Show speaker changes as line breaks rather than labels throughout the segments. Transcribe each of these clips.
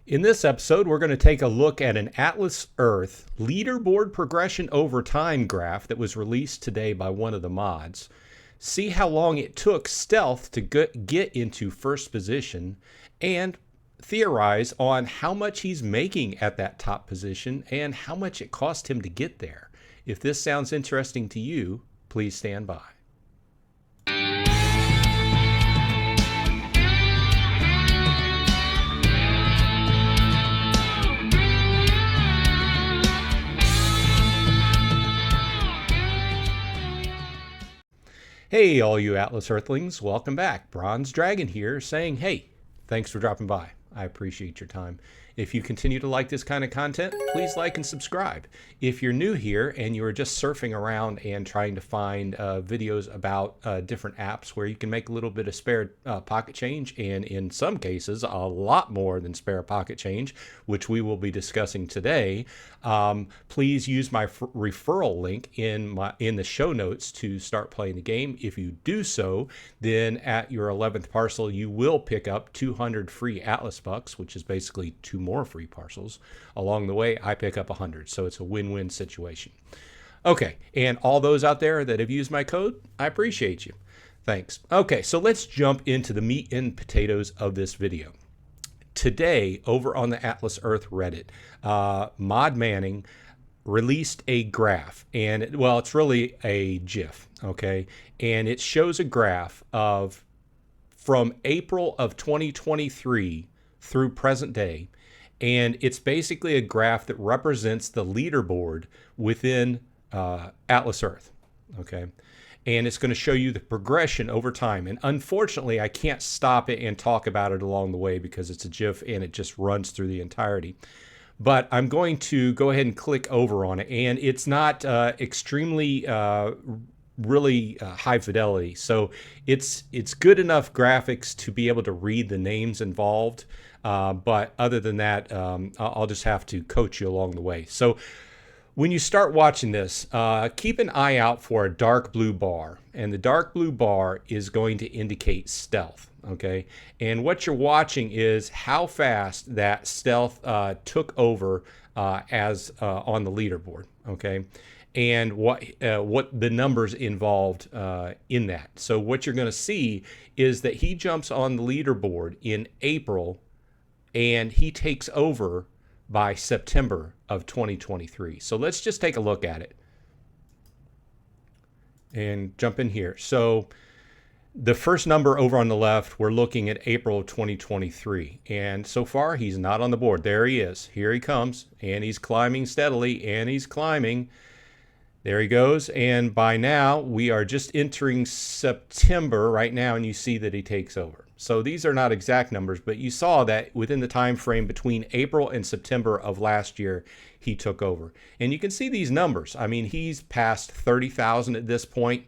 In this episode, we're going to take a look at an Atlas Earth leaderboard progression over time graph that was released today by one of the mods. See how long it took Stealth to get into first position, and theorize on how much he's making at that top position and how much it cost him to get there. If this sounds interesting to you, please stand by. Hey, all you Atlas Earthlings, welcome back. Bronze Dragon here saying, hey, thanks for dropping by. I appreciate your time. If you continue to like this kind of content, please like and subscribe. If you're new here and you're just surfing around and trying to find videos about different apps where you can make a little bit of spare pocket change, and in some cases a lot more than spare pocket change, which we will be discussing today, please use my referral link in the show notes to start playing the game. If you do so, then at your 11th parcel you will pick up 200 free Atlas bucks, which is basically 2 more free parcels. Along the way, I pick up 100, so it's a win-win situation. Okay, and all those out there that have used my code, I appreciate you. Thanks. Okay, so let's jump into the meat and potatoes of this video. Today, over on the Atlas Earth Reddit, Mod Manning released a graph, and it's really a GIF, okay? And it shows a graph of from April of 2023 through present day, and it's basically a graph that represents the leaderboard within Atlas Earth, okay? And it's going to show you the progression over time. And unfortunately, I can't stop it and talk about it along the way because it's a GIF and it just runs through the entirety. But I'm going to go ahead and click over on it, and it's not extremely really high fidelity, so it's good enough graphics to be able to read the names involved, but other than that, I'll just have to coach you along the way. So when you start watching this, keep an eye out for a dark blue bar, and the dark blue bar is going to indicate Stealth, okay? And what you're watching is how fast that Stealth took over as on the leaderboard, okay? And what the numbers involved in that. So what you're going to see is that he jumps on the leaderboard in April, and he takes over by September of 2023. So let's just take a look at it and jump in here. So the first number over on the left, we're looking at April of 2023. And so far, he's not on the board. There he is. Here he comes. And he's climbing steadily, and he's climbing. There he goes, and by now we are just entering September right now, and you see that he takes over. So these are not exact numbers, but you saw that within the time frame between April and September of last year, he took over. And you can see these numbers. I mean, he's past 30,000 at this point,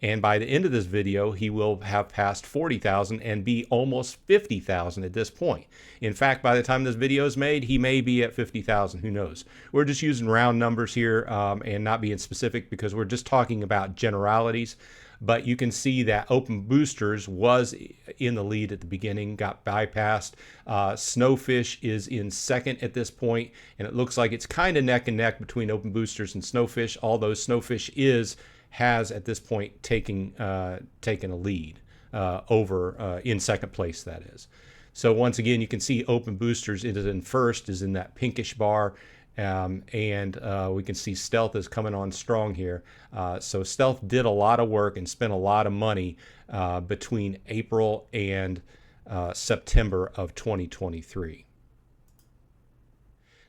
and by the end of this video, he will have passed 40,000 and be almost 50,000 at this point. In fact, by the time this video is made, he may be at 50,000. Who knows? We're just using round numbers here and not being specific because we're just talking about generalities. But you can see that Open Boosters was in the lead at the beginning, got bypassed. Snowfish is in second at this point, and it looks like it's kind of neck and neck between Open Boosters and Snowfish, although Snowfish has at this point taken a lead over in second place, that is. So once again, you can see Open Boosters is in first, is in that pinkish bar, and we can see Stealth is coming on strong here. So Stealth did a lot of work and spent a lot of money between April and September of 2023.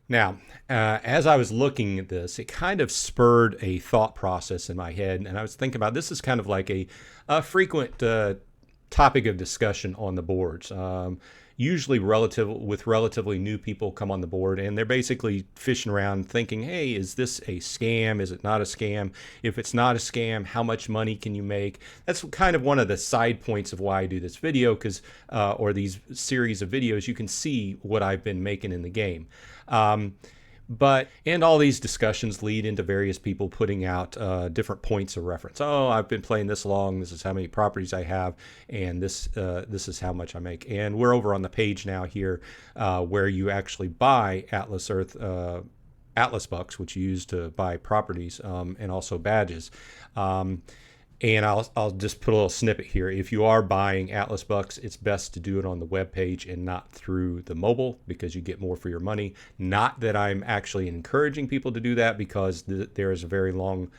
Now, as I was looking at this, it kind of spurred a thought process in my head, and I was thinking about this is kind of like a frequent topic of discussion on the boards. Usually relatively new people come on the board, and they're basically fishing around thinking, hey, is this a scam? Is it not a scam? If it's not a scam, how much money can you make? That's kind of one of the side points of why I do this video, because or these series of videos, you can see what I've been making in the game. And all these discussions lead into various people putting out different points of reference. Oh, I've been playing this long. This is how many properties I have, and this is how much I make. And we're over on the page now here where you actually buy Atlas Bucks, which you use to buy properties and also badges. And I'll just put a little snippet here. If you are buying Atlas Bucks, it's best to do it on the web page and not through the mobile, because you get more for your money. Not that I'm actually encouraging people to do that, because there is a very long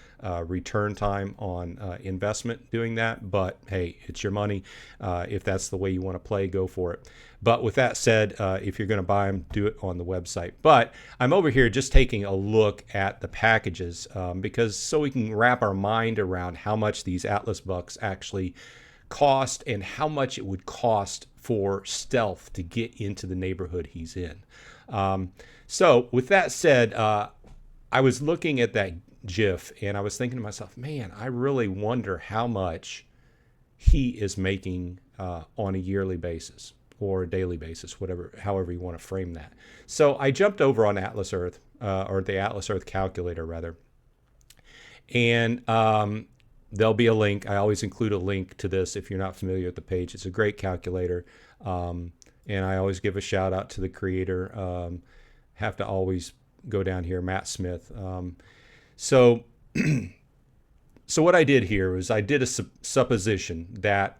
return time on investment doing that. But hey, it's your money. If that's the way you want to play, go for it. But with that said, if you're going to buy them, do it on the website. But I'm over here just taking a look at the packages because so we can wrap our mind around how much these Atlas Bucks actually cost and how much it would cost for Stealth to get into the neighborhood he's in. So with that said, I was looking at that GIF and I was thinking to myself, man, I really wonder how much he is making on a yearly basis or a daily basis, however you want to frame that. So I jumped over on Atlas Earth, or the Atlas Earth calculator rather, and there'll be a link. I always include a link to this if you're not familiar with the page. It's a great calculator, and I always give a shout out to the creator. Have to always go down here, Matt Smith. So what I did here was I did a supposition that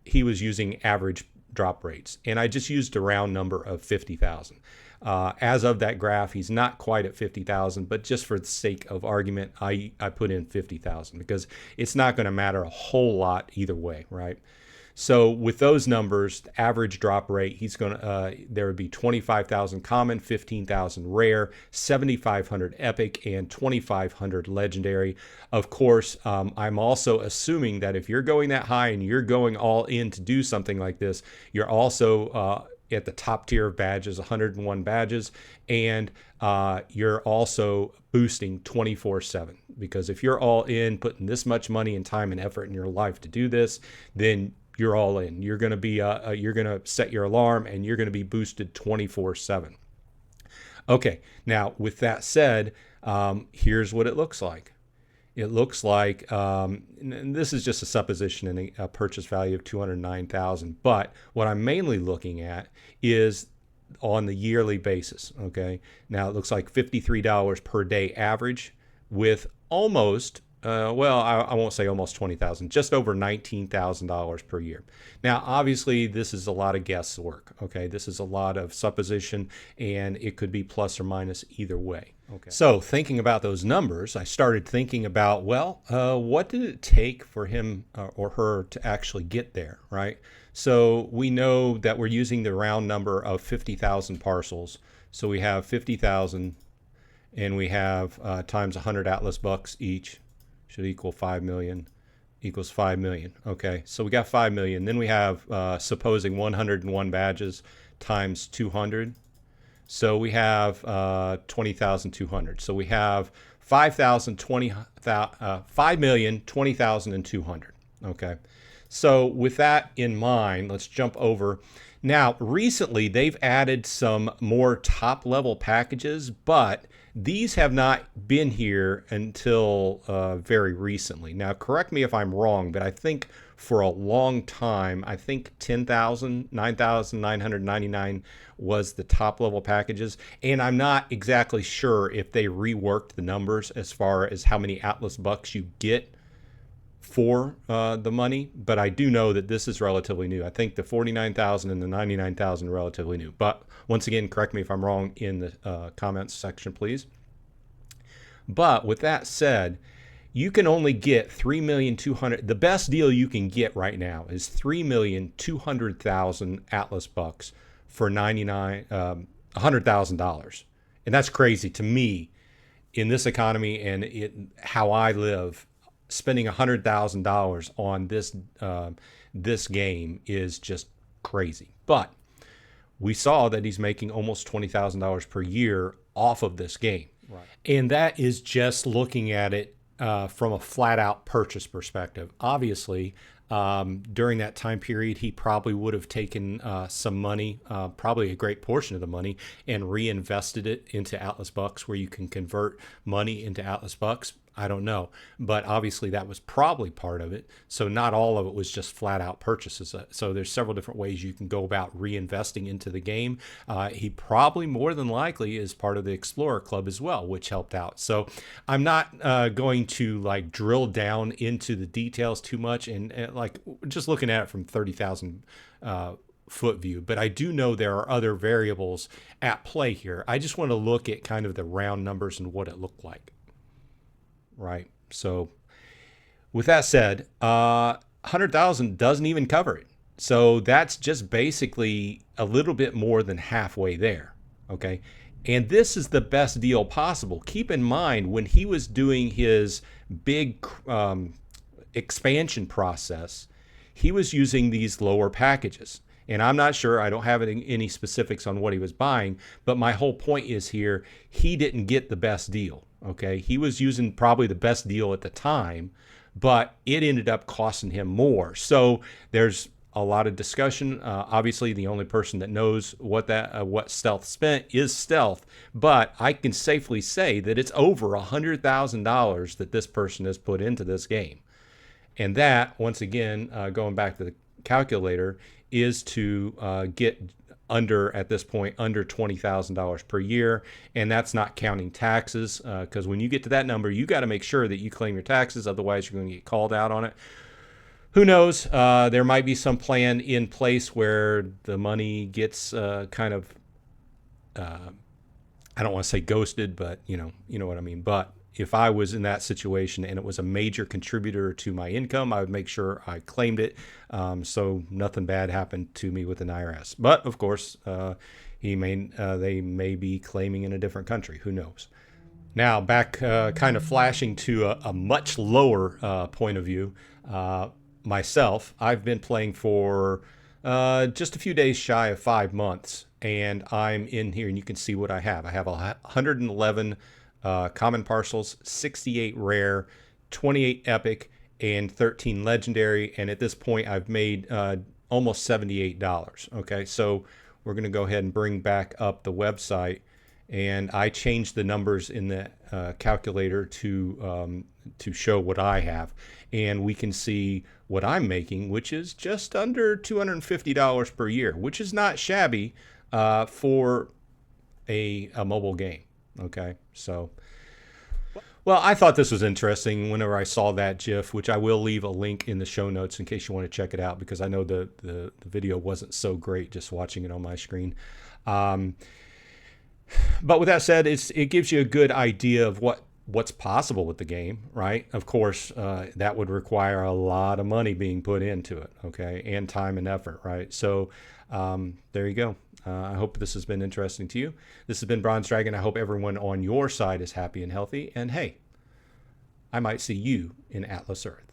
he was using average drop rates, and I just used a round number of 50,000. As of that graph, he's not quite at 50,000, but just for the sake of argument, I put in 50,000 because it's not going to matter a whole lot either way, right? So with those numbers, the average drop rate, there would be 25,000 common, 15,000 rare, 7,500 epic, and 2,500 legendary. Of course, I'm also assuming that if you're going that high and you're going all in to do something like this, you're also at the top tier of badges, 101 badges, and you're also boosting 24/7. Because if you're all in, putting this much money and time and effort in your life to do this, then you're all in. You're going to be you're going to set your alarm and you're going to be boosted 24/7. Okay, now with that said, here's what it looks like. It looks like, and this is just a supposition and a purchase value of 209,000. But what I'm mainly looking at is on the yearly basis. Okay, now it looks like $53 per day average with almost. I won't say almost 20,000, just over $19,000 per year. Now, obviously, this is a lot of guesswork. Okay, this is a lot of supposition, and it could be plus or minus either way. Okay. So, thinking about those numbers, I started thinking about, what did it take for him or her to actually get there, right? So we know that we're using the round number of 50,000 parcels. So we have 50,000, and we have times 100 Atlas Bucks each. Should equal 5 million, equals 5 million. Okay, so we got 5 million. Then we have, supposing 101 badges times 200. So we have 20,200. So we have 5,020,200. Okay, so with that in mind, let's jump over. Now, recently they've added some more top level packages, but these have not been here until very recently. Now, correct me if I'm wrong, but I think for a long time, I think 9,999 was the top level packages. And I'm not exactly sure if they reworked the numbers as far as how many Atlas Bucks you get for the money, but I do know that this is relatively new. I think the 49,000 and the 99,000 are relatively new. But once again, correct me if I'm wrong in the comments section, please. But with that said, you can only get 3,200,000. The best deal you can get right now is 3,200,000 Atlas Bucks for $100,000, and that's crazy to me in this economy and how I live. Spending $100,000 on this game is just crazy. But we saw that he's making almost $20,000 per year off of this game. Right. And that is just looking at it from a flat out purchase perspective. Obviously, during that time period, he probably would have taken some money, probably a great portion of the money, and reinvested it into Atlas Bucks, where you can convert money into Atlas Bucks. I don't know, but obviously that was probably part of it. So not all of it was just flat out purchases. So there's several different ways you can go about reinvesting into the game. He probably more than likely is part of the Explorer Club as well, which helped out. So I'm not going to like drill down into the details too much, and like just looking at it from 30,000 foot view, but I do know there are other variables at play here. I just want to look at kind of the round numbers and what it looked like. Right. So with that said, 100,000 doesn't even cover it. So that's just basically a little bit more than halfway there. Okay. And this is the best deal possible. Keep in mind, when he was doing his big expansion process, he was using these lower packages. And I'm not sure, I don't have any specifics on what he was buying, but my whole point is here, he didn't get the best deal. Okay, he was using probably the best deal at the time, but it ended up costing him more. So there's a lot of discussion. Obviously, the only person that knows what Stealth spent is Stealth, but I can safely say that it's over $100,000 that this person has put into this game. And that, once again, going back to the calculator, is to get at this point, under $20,000 per year. And that's not counting taxes, because when you get to that number, you got to make sure that you claim your taxes. Otherwise, you're going to get called out on it. Who knows? There might be some plan in place where the money gets kind of, I don't want to say ghosted, but you know what I mean. But if I was in that situation and it was a major contributor to my income, I would make sure I claimed it, so nothing bad happened to me with an IRS. But of course, they may be claiming in a different country. Who knows? Now back, kind of flashing to a much lower point of view. Myself, I've been playing for just a few days shy of 5 months, and I'm in here, and you can see what I have. I have 111 common parcels, 68 rare, 28 epic, and 13 legendary. And at this point, I've made almost $78. Okay, so we're going to go ahead and bring back up the website. And I changed the numbers in the calculator to show what I have. And we can see what I'm making, which is just under $250 per year, which is not shabby for a mobile game. Okay, so, well, I thought this was interesting whenever I saw that GIF, which I will leave a link in the show notes in case you want to check it out, because I know the video wasn't so great just watching it on my screen. But with that said, it gives you a good idea of what's possible with the game, right? Of course, that would require a lot of money being put into it, okay, and time and effort, right? So there you go. I hope this has been interesting to you. This has been Bronze Dragon. I hope everyone on your side is happy and healthy. And hey, I might see you in Atlas Earth.